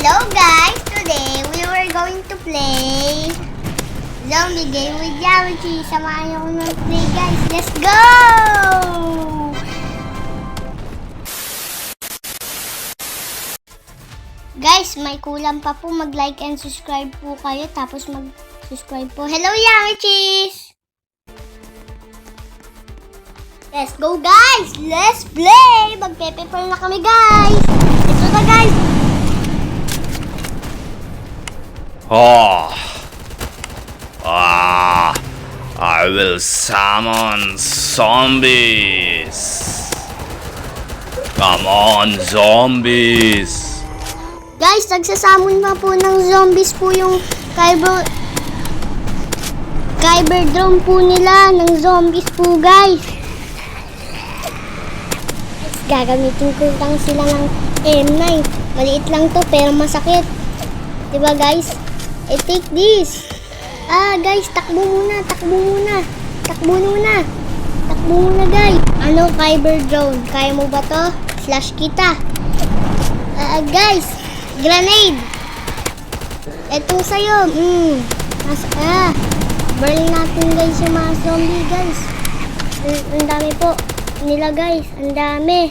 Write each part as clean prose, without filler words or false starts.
Hello guys! Today, we were going to play zombie game with Yawichi. Samahan niyo ko mag-play guys. Let's go! Guys, may kulang pa po. Mag-like and subscribe po kayo. Tapos mag-subscribe po. Hello Yawichis! Let's go guys! Let's play! Magpe-prepare na kami guys! Ito na guys! I will summon zombies. Come on, zombies. Guys, nagsasamon na po ng zombies po yung Cyberdrome po nila ng zombies po guys. Gagamitin ko lang sila ng M9. Maliit lang to pero masakit. Diba guys? Take this. Guys, takbo muna guys. Ano, Cyberdrome? Kaya mo ba to? Slash kita. Guys, grenade. Etong sa'yo. Burn natin guys yung mga zombie guys. Ang dami po nila guys. Ang dami.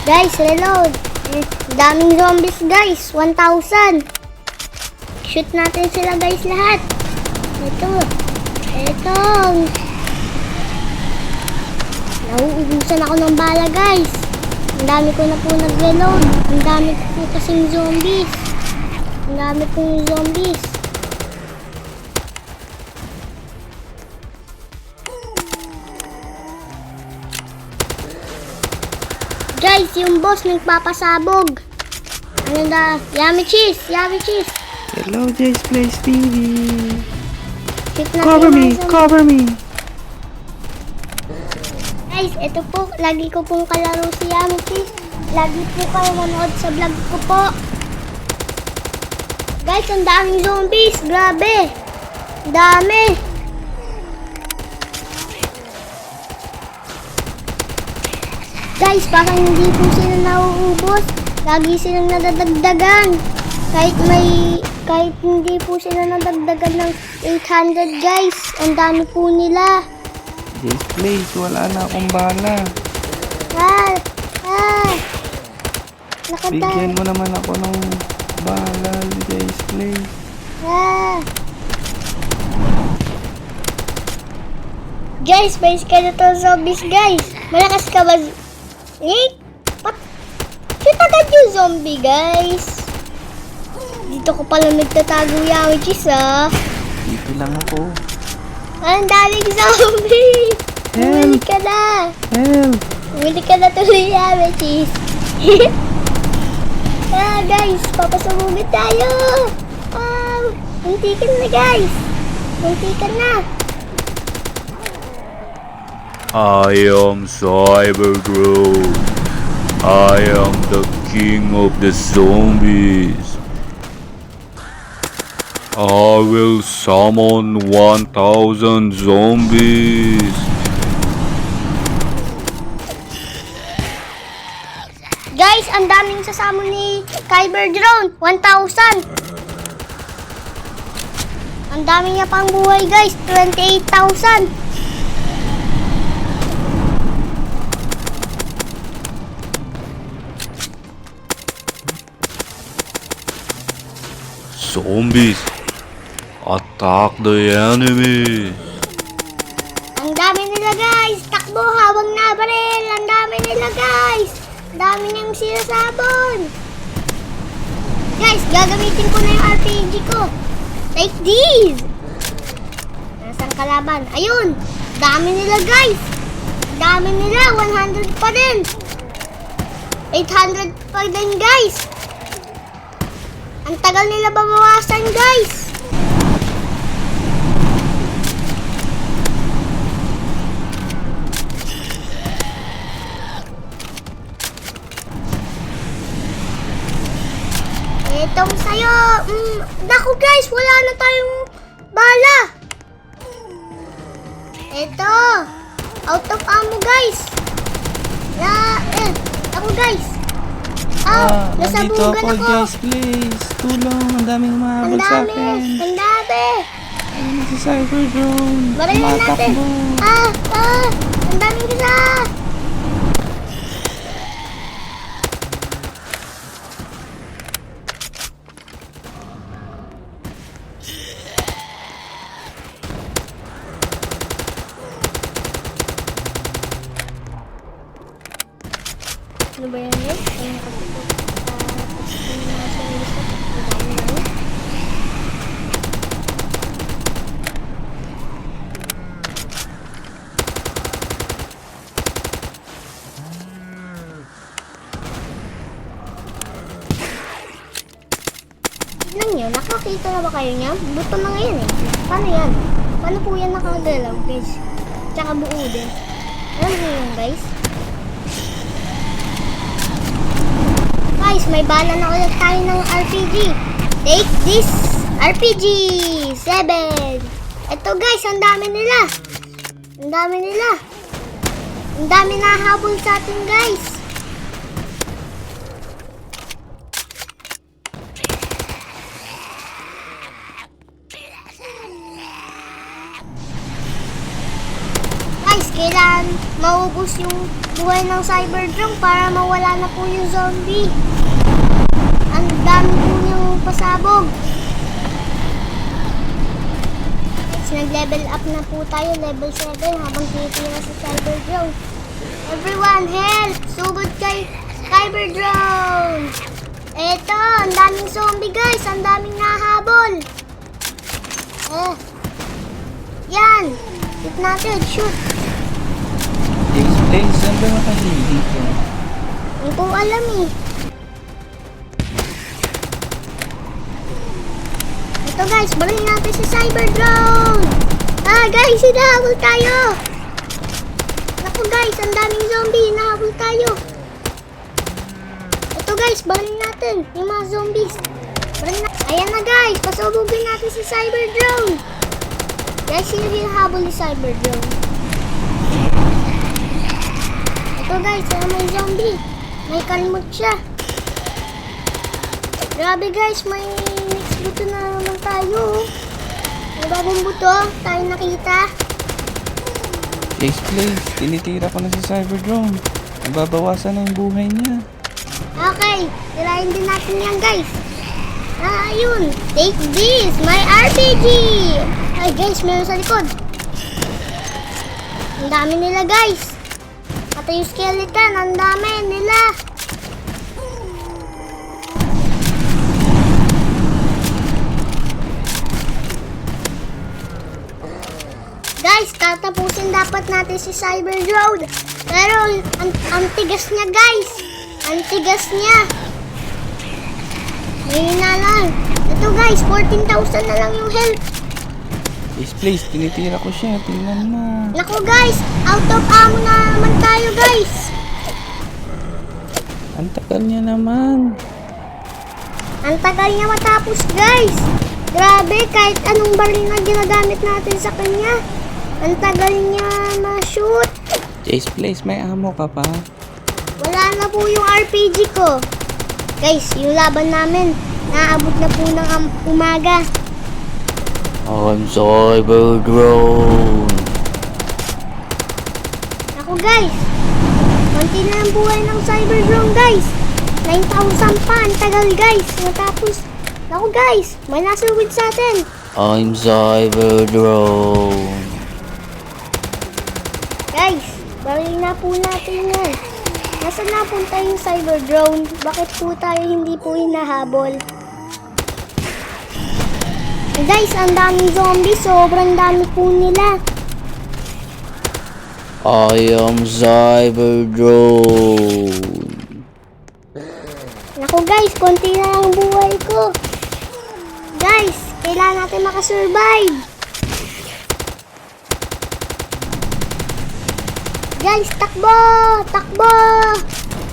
Guys, reload. Daming zombies guys. 1,000. Shoot natin sila guys lahat. Ito. Nauubusan ako ng bala guys. Ang dami ko na po nag-reload. Ang dami ko po kasing zombies. Ang dami pong zombies. Guys, yung boss nagpapasabog. Ano na? Yummy cheese. Hello, Jay's Place TV. Cover me. Guys, ito po, lagi ko pong kalaro si Yummy cheese. Lagi po kayo manood sa vlog ko po. Guys, ang daming zombies. Grabe. Dami. Guys, parang hindi po sila nauubos. Lagi silang nadadagdagan. Kahit hindi po sila nadagdagan ng 800 guys. Ang dami po nila. Jay's Place, wala na akong bala. Bigyan mo naman ako ng bala, Jay's Place. Guys, may skeleton zombies guys. Malakas ka ba? Shoot agad yung zombie guys. Dito ko pala nagtatago Yawichis Dito lang ako. Ang daming zombie. Bumili ka na. Bumili ka na tuloy Yawichis. Guys, papasabugin tayo. Muntikan na guys. Muntikan na. I am Cyberdrome. I am the king of the zombies. I will summon 1,000 zombies. Guys, ang daming sasamo ni Cyberdrome. 1,000. Ang dami niya pang buhay guys. 28,000. Zombies, attack the enemy. Ang dami nila guys. Takbo, hawag na baril. Ang dami nila guys. Ang dami niyang sinasabon. Guys, gagamitin ko na yung RPG ko. Take these. Nasaan kalaban? Ayun. Dami nila guys. Dami nila. 100 pa din. 800 pa din guys. Ang tagal nila babawasan guys. Itong sayo. Naku guys, wala na tayong bala. Ito. Out of ammo guys. Ako guys. Ah, nandito nasabugan ako, ako. guys, please. Tulong, ang daming Ang umahabol sa dami. akin. Ang dami. Ayun na si Cyber Drone. Barilin natin. Tumatakbo. Ang daming isa. Ano ba yan guys? Ano nakatutok sa lista? Ang dami na. Tignan nyo, nakakita na ba kayo niya? Buto na ngayon eh. Paano yan? Paano po yan nakagalaw guys? Tsaka buo din. Alam niyo yun guys? Guys, may bala na ulit tayo ng RPG. Take this RPG 7. Ito guys, ang dami nila. Ang dami nila. Ang dami na habol sa atin guys. Guys, kailangan maubos yung buhay ng Cyberdrome para mawala na po yung zombie. Ang dami po yung pasabog. Guys, nag-level up na po tayo, level 7, habang titira sa Cyberdrome. Everyone, help! Sugod kay Cyberdrome! Eto, ang daming zombie guys, ang daming nahabol. Yan! Hit natin, shoot! Guys, please. Saan ba nakahili dito? Hindi ko alam eh. Ito guys, barilin natin si Cyberdrone! Guys, hinahabol tayo! Naku guys, ang daming zombie, hinahabol tayo! Ito guys, barilin natin yung mga zombies. Ayan na guys, pasubugin natin si Cyberdrone! Guys, sino hinahabol ni Cyberdrone? Ito guys, may zombie. May kalmot siya. Grabe guys, may next buto na naman tayo. May bagong buto, tayo nakita. Guys, please. Tinitira ko na si Cyber Drone. Nababawasan na yung buhay niya. Okay, tirahin din natin yan guys. Ayun, take this, my RPG. Ay guys, meron sa likod. Ang dami nila guys. Pati yung skeleton, ang dami nila. Guys, tatapusin dapat natin si Cyberdrone. Pero, ang tigas niya guys. Ang tigas niya. Ngayon na lang. Ito guys, 14,000 na lang yung health. Guys, please. Tinitira ko siya. Tingnan mo. Naku guys, out of ammo na naman tayo guys. Ang tagal niya naman. Ang tagal niya matapos guys. Grabe, kahit anong baril na ginagamit natin sa kanya. Ang tagal niya ma-shoot. Guys, please. May ammo ka pa. Wala na po yung RPG ko. Guys, yung laban namin, naabot na po ng umaga. I'm Cyberdrone. Ako guys, konti na ang buhay ng Cyberdrone guys. 9,000 pa, ang tagal guys. Matapos, ako guys, may nasugod sa atin. I'm Cyberdrone. Guys, baril na po natin yan. Nasaan napunta yung Cyberdrone? Bakit po tayo hindi po hinahabol? Guys, ang daming zombie. Sobrang dami po nila. I am Cyberdrone. Naku guys, konti na lang buhay ko. Guys, kailangan natin makasurvive. Guys, takbo! Takbo!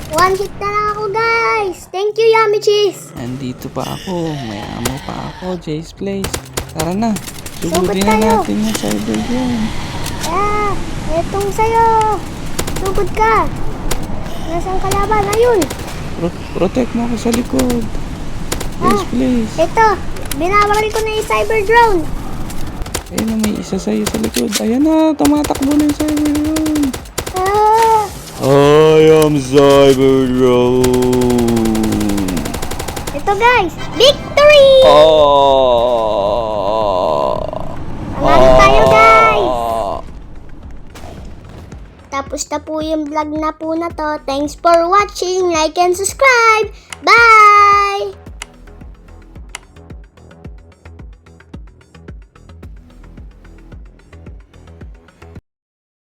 One hit na lang ako guys. Thank you, Yummy Cheese. Nandito pa ako. May ammo pa ako. Jace, please. Tara na. Sugod Sugudin na tayo. natin yung Cyber Drone. Etong sa'yo. Sugod ka. Nasaan kalaban? Ayun. Protect mo ako sa likod. Please, please. Ito. Binabaril ko na yung cyber drone. Ayun na, may isa sa'yo sa likod. Ayan na, tumatakbo na yung cyber drone. Ah, I am Cyberdrone. ito guys. Victory! Panalo tayo guys. Tapos na po yung vlog na po na to. Thanks for watching. Like and subscribe. Bye!